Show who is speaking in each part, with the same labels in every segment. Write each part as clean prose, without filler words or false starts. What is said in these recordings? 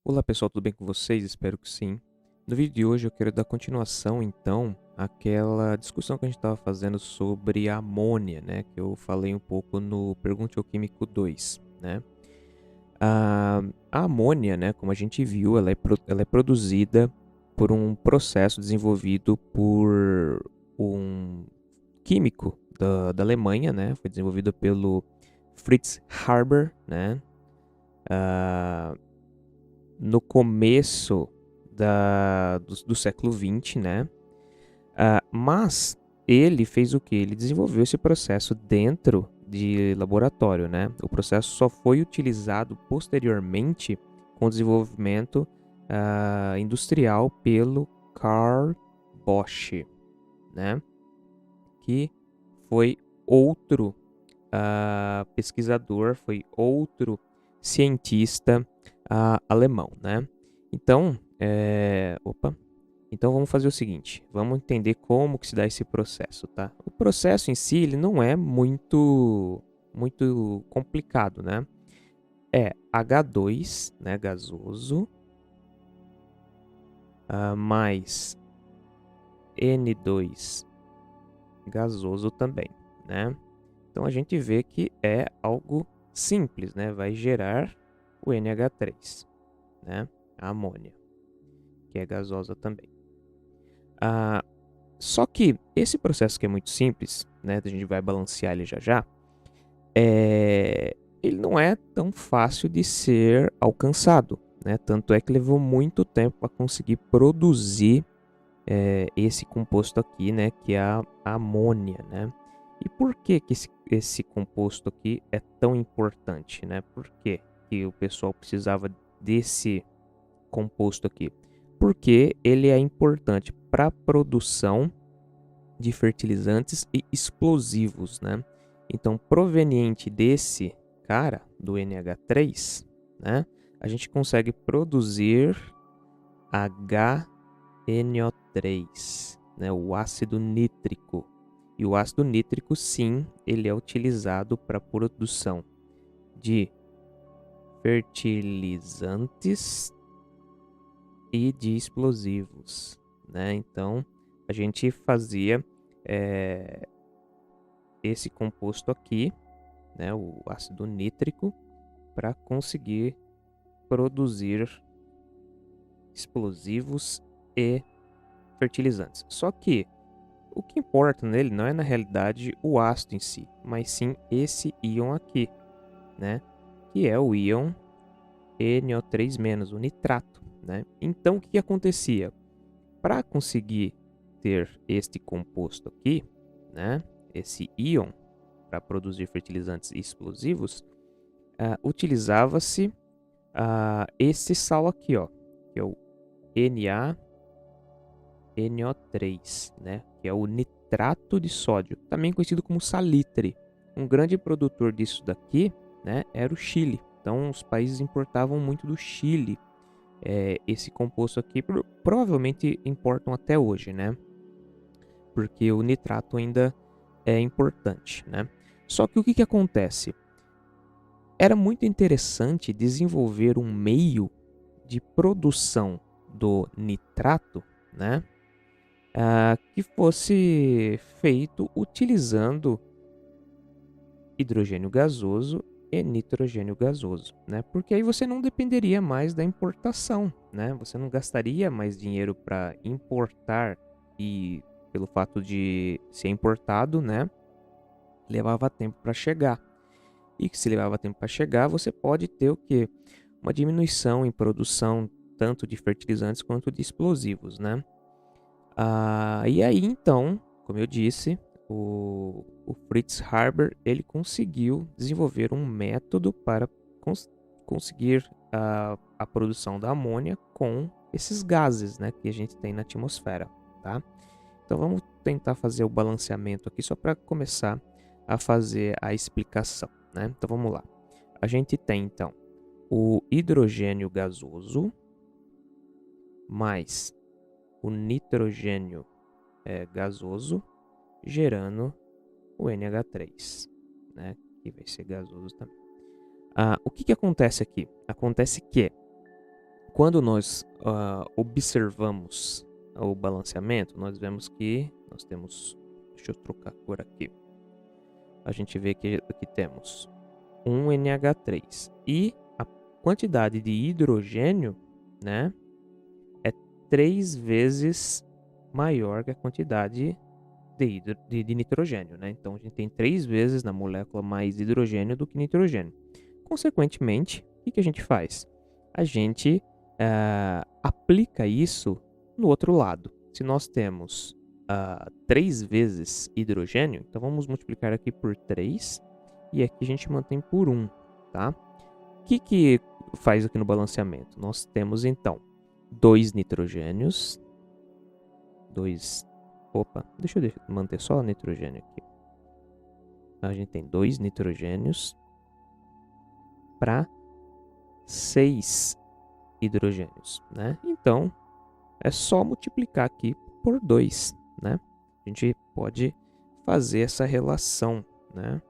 Speaker 1: Olá pessoal, tudo bem com vocês? Espero que sim. No vídeo de hoje eu quero dar continuação então àquela discussão que a gente estava fazendo sobre a amônia, né? Que eu falei um pouco no Pergunte ao Químico 2, né? A amônia, né, como a gente viu, ela é produzida por um processo desenvolvido por um químico da Alemanha, né? Foi desenvolvido pelo Fritz Haber, né? Ah, no começo do século XX, né? Mas ele fez o que? Ele desenvolveu esse processo dentro de laboratório, né? O processo só foi utilizado posteriormente com o desenvolvimento industrial pelo Carl Bosch, né? Que foi outro pesquisador, foi outro cientista alemão, né? Então, então vamos fazer o seguinte, vamos entender como que se dá esse processo, tá? O processo em si, ele não é muito complicado, né? É H2, né, gasoso, mais N2 gasoso também, né? Então a gente vê que é algo simples, né? Vai gerar o NH3, né? A amônia, que é gasosa também. Ah, Só que esse processo que é muito simples, né? A gente vai balancear ele já já. Ele não é tão fácil de ser alcançado, né? Tanto é que levou muito tempo para conseguir produzir esse composto aqui, né? Que é a amônia, né? E por que que esse composto aqui é tão importante, né? Por que que o pessoal precisava desse composto aqui? Porque ele é importante para a produção de fertilizantes e explosivos, né? Então, proveniente desse cara, do NH3, né? A gente consegue produzir HNO3, né? O ácido nítrico. E o ácido nítrico, sim, ele é utilizado para a produção de fertilizantes e de explosivos, né? Então, a gente fazia eh, esse composto aqui, né, o ácido nítrico, para conseguir produzir explosivos e fertilizantes. Só que o que importa nele não é na realidade o ácido em si, mas sim esse íon aqui, né, que é o íon NO3-, o nitrato, né? Então o que acontecia? Para conseguir ter este composto aqui, né, esse íon para produzir fertilizantes e explosivos, utilizava-se esse sal aqui, ó, que é o NaNO3, né, que é o nitrato de sódio, também conhecido como salitre. Um grande produtor disso daqui, né, era o Chile. Então, os países importavam muito do Chile esse composto aqui, provavelmente importam até hoje, né, porque o nitrato ainda é importante, né. Só que o que que acontece? Era muito interessante desenvolver um meio de produção do nitrato, né, que fosse feito utilizando hidrogênio gasoso e nitrogênio gasoso, né? Porque aí você não dependeria mais da importação, né? Você não gastaria mais dinheiro para importar e pelo fato de ser importado, né, levava tempo para chegar. E que se levava tempo para chegar, você pode ter o quê? Uma diminuição em produção tanto de fertilizantes quanto de explosivos, né? E aí então, como eu disse, o Fritz Haber ele conseguiu desenvolver um método para conseguir a produção da amônia com esses gases, né, que a gente tem na atmosfera, tá? Então vamos tentar fazer o balanceamento aqui só para começar a fazer a explicação, né? Então vamos lá. A gente tem então o hidrogênio gasoso mais o nitrogênio gasoso, gerando o NH3, né? Que vai ser gasoso também. O que que acontece aqui? Acontece que quando nós observamos o balanceamento, nós vemos que nós temos, deixa eu trocar a cor aqui, a gente vê que aqui temos um NH3 e a quantidade de hidrogênio, né, é 3 vezes maior que a quantidade de nitrogênio, né? Então a gente tem 3 vezes na molécula mais hidrogênio do que nitrogênio. Consequentemente, o que a gente faz? A gente aplica isso no outro lado. Se nós temos 3 vezes hidrogênio, então vamos multiplicar aqui por 3 e aqui a gente mantém por 1, tá? O que faz aqui no balanceamento? Nós temos então 2 nitrogênios, deixa eu manter só o nitrogênio aqui. A gente tem 2 nitrogênios para 6 hidrogênios, né? Então, é só multiplicar aqui por 2, né? A gente pode fazer essa relação, né?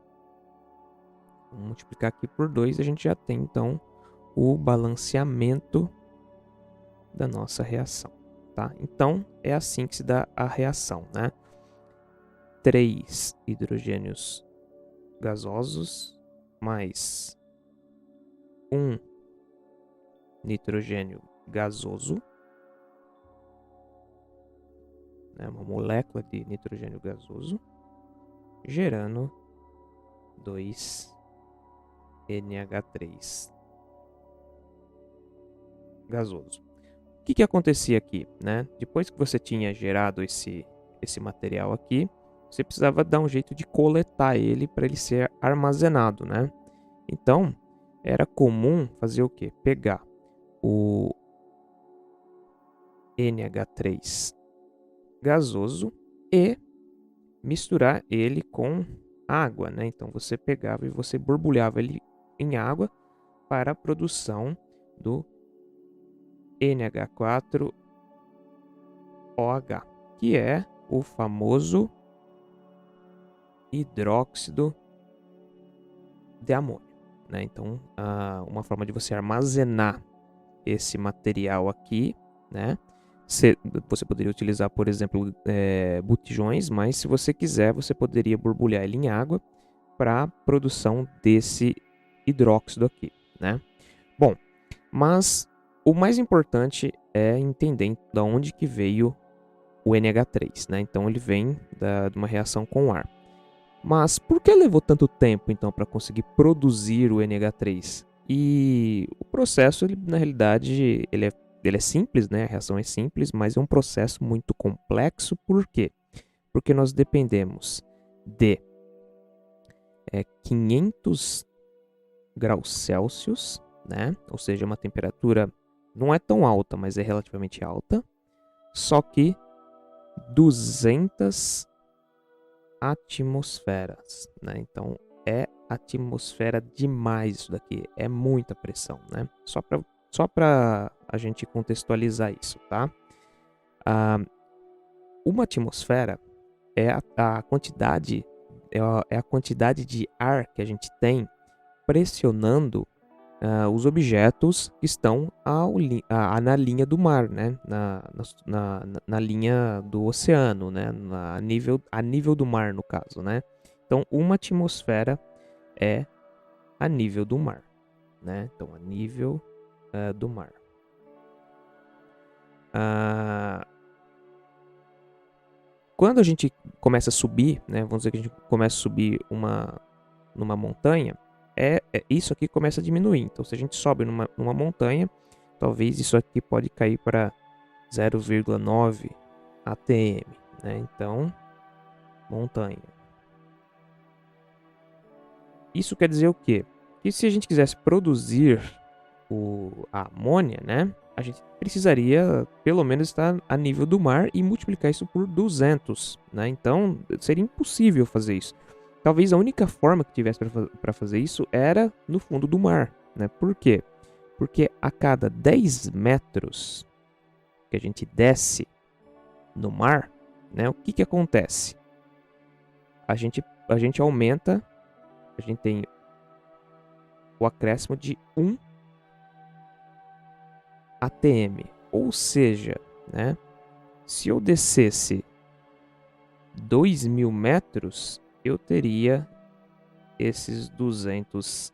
Speaker 1: Vamos multiplicar aqui por 2 e a gente já tem, então, o balanceamento da nossa reação, tá? Então, é assim que se dá a reação, né? 3 hidrogênios gasosos mais 1 nitrogênio gasoso, né, uma molécula de nitrogênio gasoso, gerando 2 NH3 gasoso. O que acontecia aqui, né? Depois que você tinha gerado esse material aqui, você precisava dar um jeito de coletar ele para ele ser armazenado, né? Então, era comum fazer o quê? Pegar o NH3 gasoso e misturar ele com água, né? Então você pegava e você borbulhava ele em água para a produção do NH4OH, que é o famoso hidróxido de amônio, né? Então, uma forma de você armazenar esse material aqui, né? Você poderia utilizar, por exemplo, botijões, mas se você quiser, você poderia borbulhar ele em água para a produção desse hidróxido aqui, né? Bom, mas o mais importante é entender de onde que veio o NH3, né? Então ele vem de uma reação com o ar. Mas por que levou tanto tempo, então, para conseguir produzir o NH3? E o processo, na realidade, ele é simples, né? A reação é simples, mas é um processo muito complexo. Por quê? Porque nós dependemos de 500 graus Celsius, né? Ou seja, uma temperatura não é tão alta, mas é relativamente alta. Só que 200 atmosferas, né? Então é atmosfera demais isso daqui, é muita pressão, né? Só para a gente contextualizar isso, tá? Uma atmosfera é a quantidade é a quantidade de ar que a gente tem pressionando os objetos que estão na linha do mar, né? Na linha do oceano, né? A nível do mar, no caso, né? Então, uma atmosfera é a nível do mar, né? Então, a nível do mar. Quando a gente começa a subir, né? Vamos dizer que a gente começa a subir numa montanha, isso aqui começa a diminuir. Então, se a gente sobe numa montanha, talvez isso aqui pode cair para 0,9 atm, né? Então, montanha. Isso quer dizer o quê? Que se a gente quisesse produzir a amônia, né? A gente precisaria pelo menos estar a nível do mar e multiplicar isso por 200, né? Então, seria impossível fazer isso. Talvez a única forma que tivesse para fazer isso era no fundo do mar, né? Por quê? Porque a cada 10 metros que a gente desce no mar, né? O que acontece? A gente aumenta, a gente tem o acréscimo de 1 atm. Ou seja, né, se eu descesse 2.000 metros, eu teria esses 200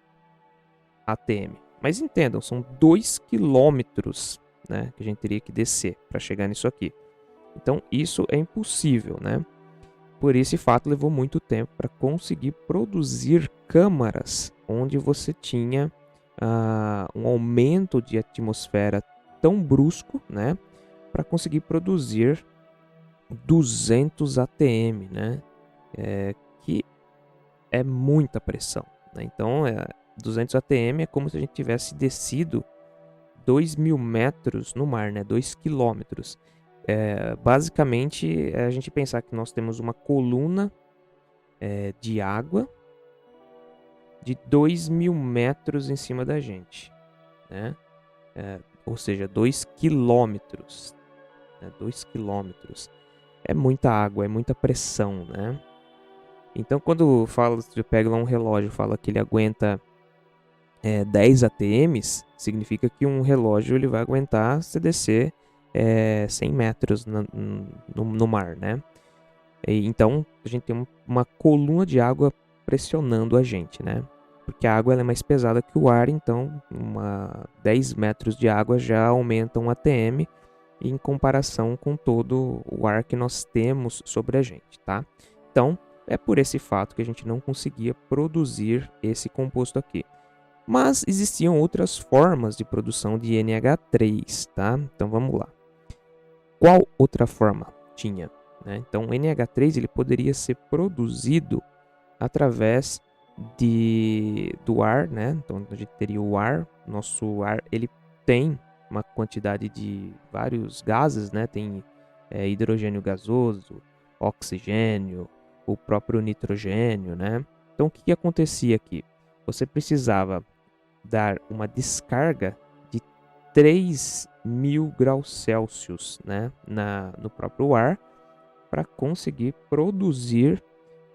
Speaker 1: atm. Mas entendam, são 2 quilômetros, né, que a gente teria que descer para chegar nisso aqui. Então isso é impossível, né? Por esse fato levou muito tempo para conseguir produzir câmaras onde você tinha um aumento de atmosfera tão brusco, né, para conseguir produzir 200 atm, né, que é muita pressão, né? Então 200 atm é como se a gente tivesse descido 2.000 metros no mar, né, 2 quilômetros. Basicamente, a gente pensar que nós temos uma coluna de água de 2.000 metros em cima da gente, né? Ou seja, 2 quilômetros, né? 2 quilômetros. É muita água, é muita pressão, né? Então, quando você pega lá um relógio e fala que ele aguenta 10 atms, significa que um relógio ele vai aguentar se descer 100 metros no mar, né? Então, a gente tem uma coluna de água pressionando a gente, né? Porque a água ela é mais pesada que o ar, então 10 metros de água já aumenta um atm em comparação com todo o ar que nós temos sobre a gente, tá? Então, é por esse fato que a gente não conseguia produzir esse composto aqui. Mas existiam outras formas de produção de NH3, tá? Então vamos lá. Qual outra forma tinha? Né? Então, o NH3 ele poderia ser produzido através do ar, né? Então, a gente teria o ar. Nosso ar ele tem uma quantidade de vários gases, né? Tem hidrogênio gasoso, oxigênio, o próprio nitrogênio, né? Então, o que acontecia aqui? Você precisava dar uma descarga de 3.000 graus Celsius, né, no próprio ar para conseguir produzir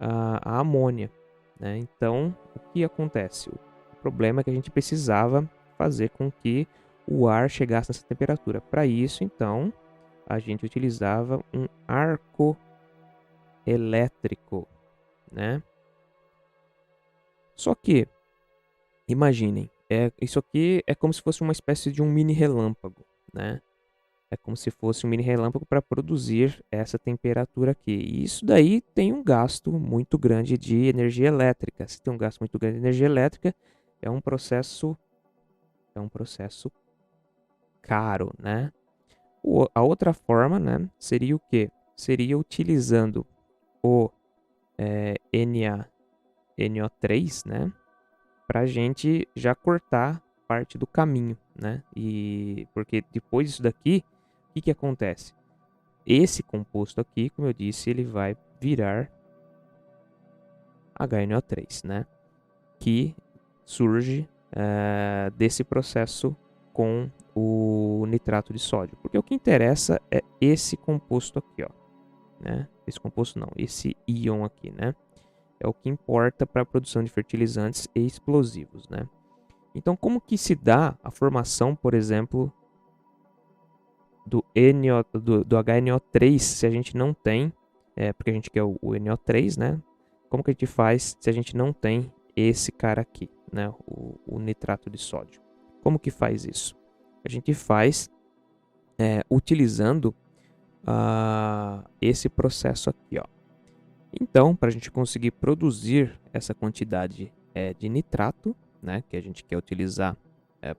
Speaker 1: a amônia, né? Então, o que acontece? O problema é que a gente precisava fazer com que o ar chegasse nessa temperatura. Para isso, então, a gente utilizava um arco elétrico, né? Só que, imaginem, isso aqui é como se fosse uma espécie de um mini relâmpago, né? É como se fosse um mini relâmpago para produzir essa temperatura aqui. E isso daí tem um gasto muito grande de energia elétrica. Se tem um gasto muito grande de energia elétrica, é um processo caro, né? A outra forma, né, seria o quê? Seria utilizando o NO3, né, para a gente já cortar parte do caminho, né? E porque depois disso daqui, o que acontece? Esse composto aqui, como eu disse, ele vai virar HNO3, né? Que surge desse processo com o nitrato de sódio. Porque o que interessa é esse composto aqui, ó, né? Esse composto não, esse íon aqui, né? É o que importa para a produção de fertilizantes e explosivos, né? Então, como que se dá a formação, por exemplo, do HNO3 se a gente não tem, porque a gente quer o NO3, né? Como que a gente faz se a gente não tem esse cara aqui, né? O nitrato de sódio. Como que faz isso? A gente faz utilizando esse processo aqui, ó. Então, para a gente conseguir produzir essa quantidade de nitrato, né, que a gente quer utilizar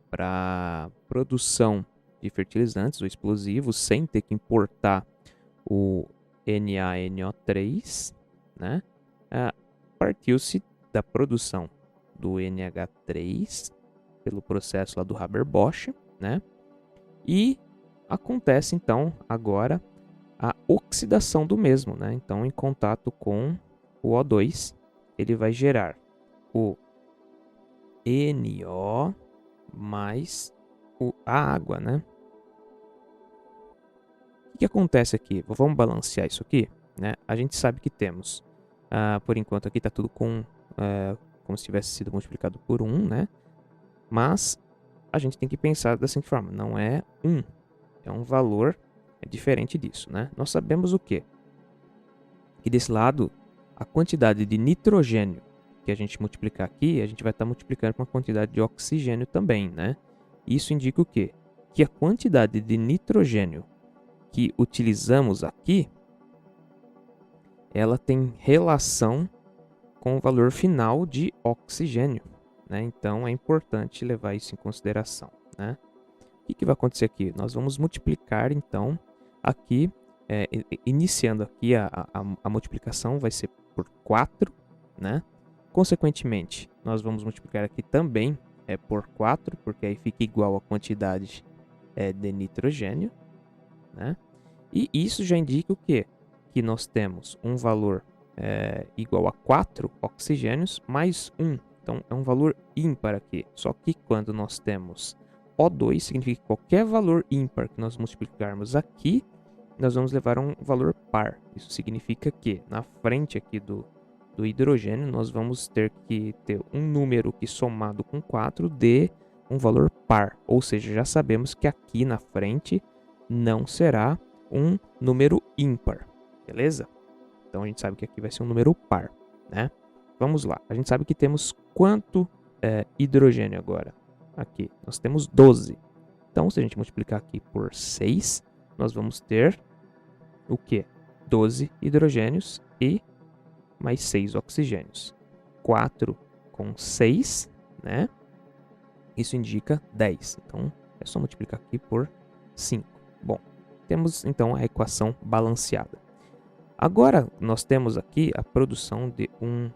Speaker 1: para produção de fertilizantes ou explosivos sem ter que importar o NaNO3, né, partiu-se da produção do NH3 pelo processo lá do Haber-Bosch, né, e acontece então agora a oxidação do mesmo, né? Então, em contato com o O2, ele vai gerar o NO mais a água, né? O que acontece aqui? Vamos balancear isso aqui, né? A gente sabe que temos, por enquanto aqui está tudo como se tivesse sido multiplicado por 1, né? Mas a gente tem que pensar da seguinte forma, não é 1, é um valor diferente disso, né? Nós sabemos o quê? Que desse lado, a quantidade de nitrogênio que a gente multiplicar aqui, a gente vai estar multiplicando com a quantidade de oxigênio também, né? Isso indica o quê? Que a quantidade de nitrogênio que utilizamos aqui, ela tem relação com o valor final de oxigênio, né? Então, é importante levar isso em consideração, né? O que vai acontecer aqui? Nós vamos multiplicar, então, aqui, iniciando aqui a multiplicação vai ser por 4, né? Consequentemente, nós vamos multiplicar aqui também por 4, porque aí fica igual a quantidade de nitrogênio, né? E isso já indica o quê? Que nós temos um valor igual a 4 oxigênios mais 1. Então, é um valor ímpar aqui. Só que quando nós temos O2, significa que qualquer valor ímpar que nós multiplicarmos aqui, nós vamos levar a um valor par. Isso significa que na frente aqui do hidrogênio, nós vamos ter que ter um número que somado com 4 dê um valor par. Ou seja, já sabemos que aqui na frente não será um número ímpar, beleza? Então, a gente sabe que aqui vai ser um número par, né? Vamos lá. A gente sabe que temos quanto hidrogênio agora? Aqui, nós temos 12. Então, se a gente multiplicar aqui por 6, nós vamos ter o quê? 12 hidrogênios e mais 6 oxigênios. 4 com 6, né? Isso indica 10. Então, é só multiplicar aqui por 5. Bom, temos então a equação balanceada. Agora, nós temos aqui a produção de um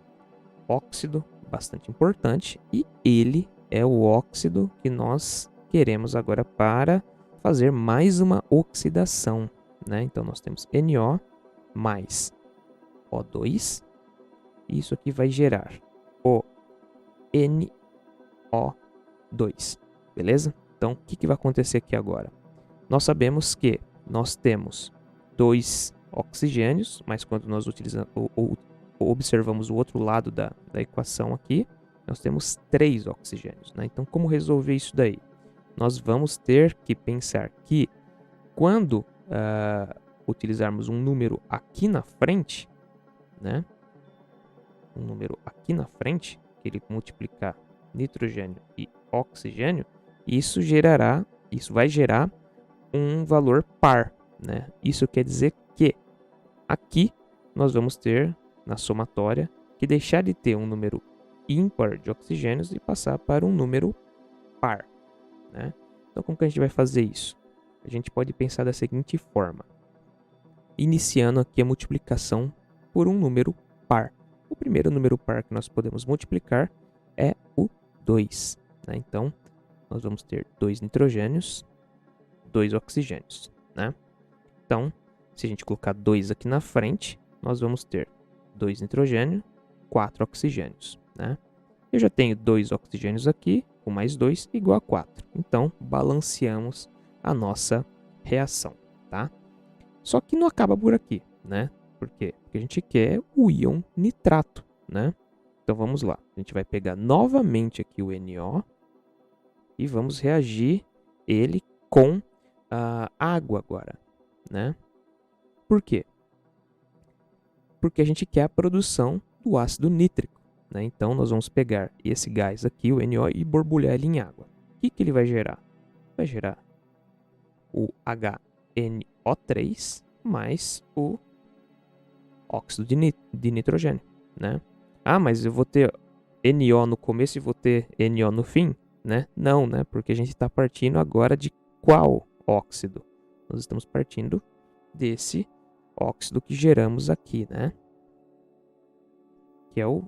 Speaker 1: óxido bastante importante e ele é o óxido que nós queremos agora para fazer mais uma oxidação, né? Então, nós temos NO mais O2. E isso aqui vai gerar o NO2, beleza? Então, o que vai acontecer aqui agora? Nós sabemos que nós temos 2 oxigênios, mas quando nós utilizamos ou observamos o outro lado da equação aqui, nós temos 3 oxigênios, né? Então, como resolver isso daí? Nós vamos ter que pensar que quando utilizarmos um número aqui na frente, né? Um número aqui na frente, que ele multiplicar nitrogênio e oxigênio, isso vai gerar um valor par, né? Isso quer dizer que aqui nós vamos ter na somatória que deixar de ter um número ímpar de oxigênios e passar para um número par, né? Então, como que a gente vai fazer isso? A gente pode pensar da seguinte forma, iniciando aqui a multiplicação por um número par. O primeiro número par que nós podemos multiplicar é o 2, né? Então, nós vamos ter 2 nitrogênios, 2 oxigênios, né? Então, se a gente colocar 2 aqui na frente, nós vamos ter 2 nitrogênios, 4 oxigênios, né? Eu já tenho 2 oxigênios aqui, com mais 2, igual a 4. Então, balanceamos a nossa reação, tá? Só que não acaba por aqui, né? Por quê? Porque a gente quer o íon nitrato, né? Então, vamos lá. A gente vai pegar novamente aqui o NO e vamos reagir ele com a água agora, né? Por quê? Porque a gente quer a produção do ácido nítrico, né? Então, nós vamos pegar esse gás aqui, o NO, e borbulhar ele em água. O que ele vai gerar? Vai gerar o HNO3 mais o óxido de nitrogênio, né? Ah, mas eu vou ter NO no começo e vou ter NO no fim, né? Não, né? Porque a gente está partindo agora de qual óxido? Nós estamos partindo desse óxido que geramos aqui, né? Que é o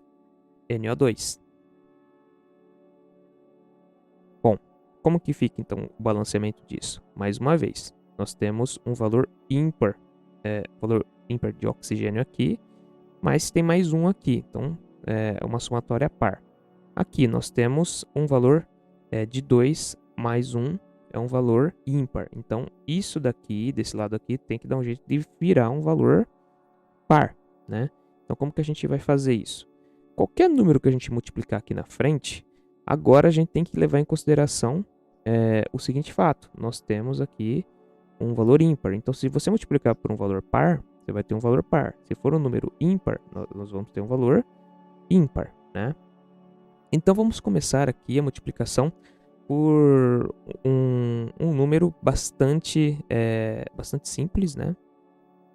Speaker 1: NO2. Bom, como que fica então o balanceamento disso? Mais uma vez, nós temos um valor ímpar de oxigênio aqui, mas tem mais um aqui, então é uma somatória par. Aqui nós temos um valor de 2 mais 1 é um valor ímpar. Então, isso daqui, desse lado aqui, tem que dar um jeito de virar um valor par, né? Então, como que a gente vai fazer isso? Qualquer número que a gente multiplicar aqui na frente, agora a gente tem que levar em consideração o seguinte fato: nós temos aqui um valor ímpar. Então, se você multiplicar por um valor par, você vai ter um valor par. Se for um número ímpar, nós vamos ter um valor ímpar, né? Então, vamos começar aqui a multiplicação por um número bastante simples, né?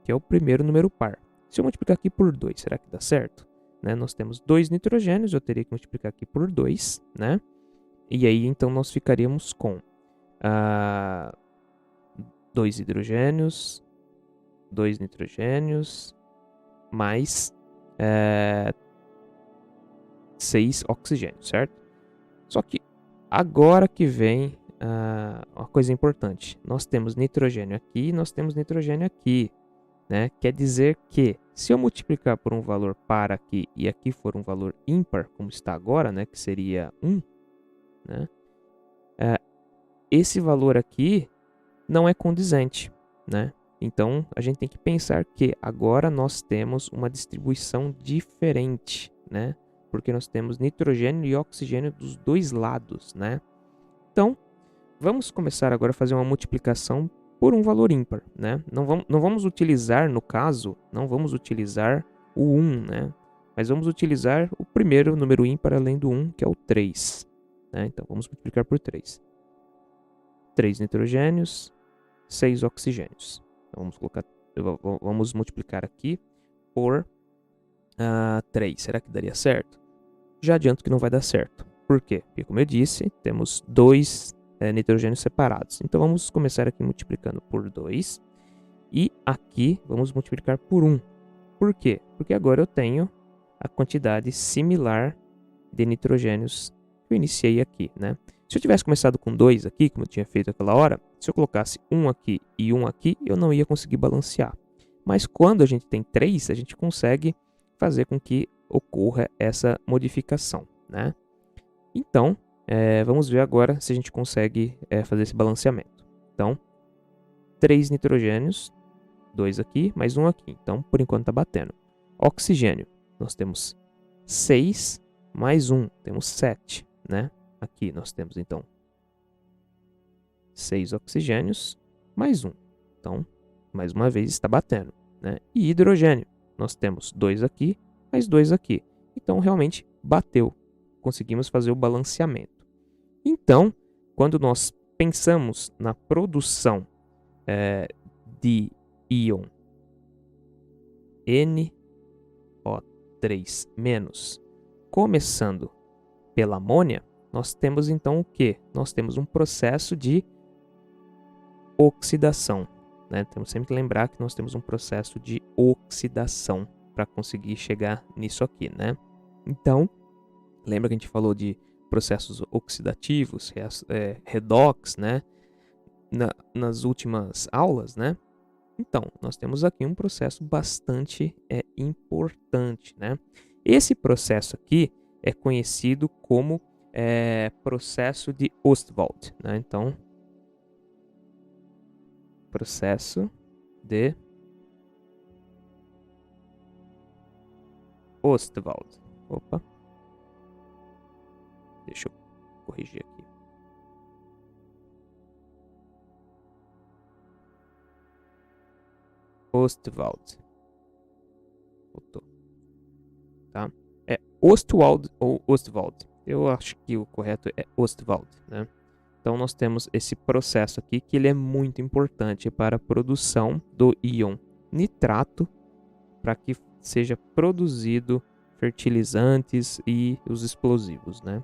Speaker 1: Que é o primeiro número par. Se eu multiplicar aqui por 2, será que dá certo? Né? Nós temos 2 nitrogênios, eu teria que multiplicar aqui por 2, né? E aí, então, nós ficaríamos com 2 hidrogênios, 2 nitrogênios, mais 6 oxigênios, certo? Só que agora que vem uma coisa importante. Nós temos nitrogênio aqui e nós temos nitrogênio aqui, né? Quer dizer que se eu multiplicar por um valor par aqui e aqui for um valor ímpar, como está agora, né? Que seria 1, né? Esse valor aqui não é condizente, né? Então, a gente tem que pensar que agora nós temos uma distribuição diferente, né? Porque nós temos nitrogênio e oxigênio dos dois lados, né? Então, vamos começar agora a fazer uma multiplicação por um valor ímpar, né? Não vamos utilizar, no caso, não vamos utilizar o 1, né? Mas vamos utilizar o primeiro número ímpar além do 1, que é o 3, né? Então, vamos multiplicar por 3. 3 nitrogênios, 6 oxigênios. Então, vamos multiplicar aqui por 3. Será que daria certo? Já adianto que não vai dar certo. Por quê? Porque, como eu disse, temos 2 nitrogênios separados. Então, vamos começar aqui multiplicando por 2. E aqui, vamos multiplicar por 1. Por quê? Porque agora eu tenho a quantidade similar de nitrogênios que eu iniciei aqui, né? Se eu tivesse começado com 2 aqui, como eu tinha feito aquela hora, se eu colocasse 1 aqui e 1 aqui, eu não ia conseguir balancear. Mas quando a gente tem 3, a gente consegue fazer com que ocorra essa modificação, né? Então, vamos ver agora se a gente consegue fazer esse balanceamento. Então, 3 nitrogênios, 2 aqui, mais 1 aqui. Então, por enquanto está batendo. Oxigênio, nós temos 6 mais 1, temos 7, né? Aqui nós temos, então, 6 oxigênios mais 1. Então, mais uma vez, está batendo, né? E hidrogênio, nós temos 2 aqui, mais 2 aqui. Então, realmente, bateu. Conseguimos fazer o balanceamento. Então, quando nós pensamos na produção de íon NO3-, começando pela amônia, nós temos então o quê? Nós temos um processo de oxidação, né? Temos sempre que lembrar que nós temos um processo de oxidação para conseguir chegar nisso aqui, né? Então, lembra que a gente falou de processos oxidativos, redox, né? Nas últimas aulas, né? Então, nós temos aqui um processo bastante importante, né? Esse processo aqui é conhecido como processo de Ostwald, né? Então, processo de Ostwald. Opa. Deixa eu corrigir aqui. Ostwald. Voltou. Tá? É Ostwald ou Ostwald. Eu acho que o correto é Ostwald, né? Então, nós temos esse processo aqui que ele é muito importante para a produção do íon nitrato, para que seja produzido fertilizantes e os explosivos, né?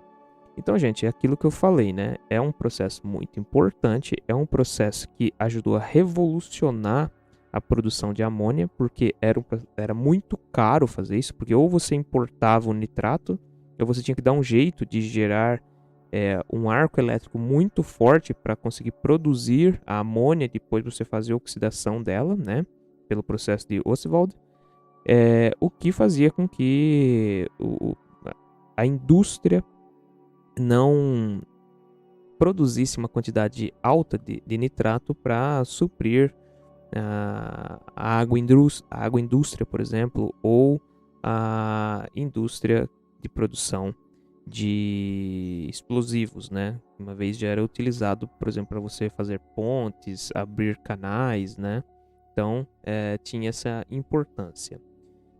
Speaker 1: Então, gente, é aquilo que eu falei, né? É um processo muito importante, é um processo que ajudou a revolucionar a produção de amônia, porque era muito caro fazer isso, porque ou você importava o nitrato, ou você tinha que dar um jeito de gerar um arco elétrico muito forte para conseguir produzir a amônia, depois você fazer a oxidação dela, né? Pelo processo de Ostwald. O que fazia com que a indústria não produzisse uma quantidade alta de nitrato para suprir a agroindústria, por exemplo, ou a indústria de produção de explosivos, né? Uma vez já era utilizado, por exemplo, para você fazer pontes, abrir canais, né? Então, tinha essa importância.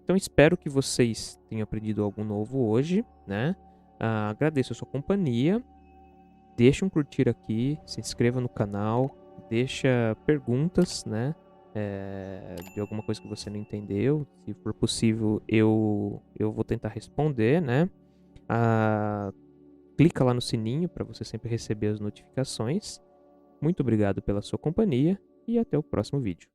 Speaker 1: Então, espero que vocês tenham aprendido algo novo hoje, né? Agradeço a sua companhia. Deixa um curtir aqui, se inscreva no canal, deixa perguntas, né? De alguma coisa que você não entendeu. Se for possível, eu vou tentar responder, né? Clica lá no sininho para você sempre receber as notificações. Muito obrigado pela sua companhia e até o próximo vídeo.